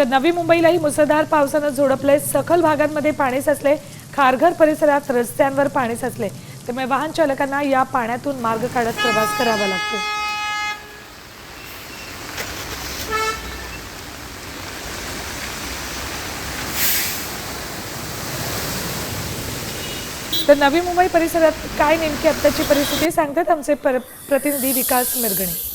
तर नवी मुंबईलाही मुसळधार पावसानं झोडपले, सखल भागांमध्ये पाणी साचले, खारघर परिसरात रस्त्यांवर पाणी साचले, त्यामुळे वाहन चालकांना या पाण्यातून मार्ग काढत प्रवास करावा लागतो। तर नवी मुंबई परिसरात काय नेमकी आत्ताची परिस्थिती सांगतात आमचे प्रतिनिधी विकास मिरगणे।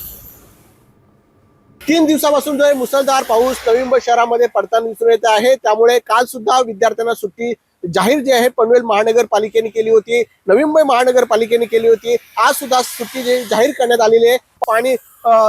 3 दिवसापासून जो मुसळधार पाऊस नवी मुंबई शहरामध्ये पडताना दिसून येत आहे। त्यामुळे काल सुद्धा विद्यार्थ्यांना सुट्टी जाहीर जी आहे पनवेल महानगरपालिकेने केली होती, नवी मुंबई महानगरपालिकेने केली होती। आज सुद्धा सुट्टी जाहीर करण्यात आलेली आहे। पाणी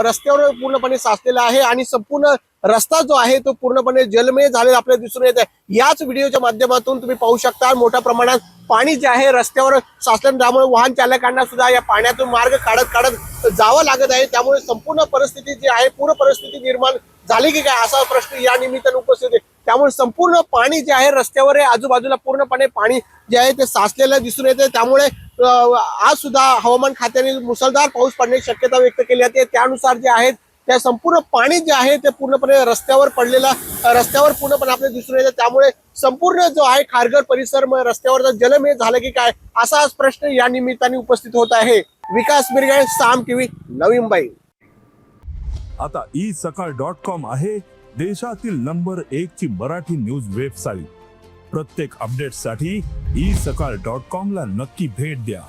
रस्त्यावर पूर्णपणे साचलेलं आहे आणि संपूर्ण रस्ता जो आहे तो पूर्णपणे जलमय झालेला आपल्याला दिसून येत आहे। याच व्हिडिओच्या माध्यमातून तुम्ही पाहू शकता मोठ्या प्रमाणात पाणी जे आहे रस्त्यावर साचलं, त्यामुळे वाहन चालकांना सुद्धा या पाण्यातून मार्ग काढत जावं लागत आहे। त्यामुळे संपूर्ण परिस्थिती जी आहे पूर परिस्थिती निर्माण झाली की काय असा प्रश्न या निमित्ताने उपस्थित आहे। त्यामुळे संपूर्ण पाणी जे आहे रस्त्यावर आहे, आजूबाजूला पूर्णपणे पाणी जे आहे ते साचलेलं दिसून येते। त्यामुळे आज सुद्धा हवामान खात्याने मुसळधार पाऊस पडण्याची शक्यता व्यक्त केली आहे। त्यानुसार जे आहे त्या संपूर्ण पाणी जे आहे ते पूर्णपणे रस्त्यावर पूर्णपणे आपल्याला दिसून येते। त्यामुळे संपूर्ण जो आहे खारघर परिसर रस्त्यावर जलमय झालं की काय असा प्रश्न या निमित्ताने उपस्थित होत आहे। विकास मिरगणे, साम टीव्ही, नवी मुंबई। आता isakal.com आहे देशातील नंबर 1 ची मराठी न्यूज वेबसाईट। प्रत्येक अपडेटसाठी isakal.com ला नक्की भेट द्या।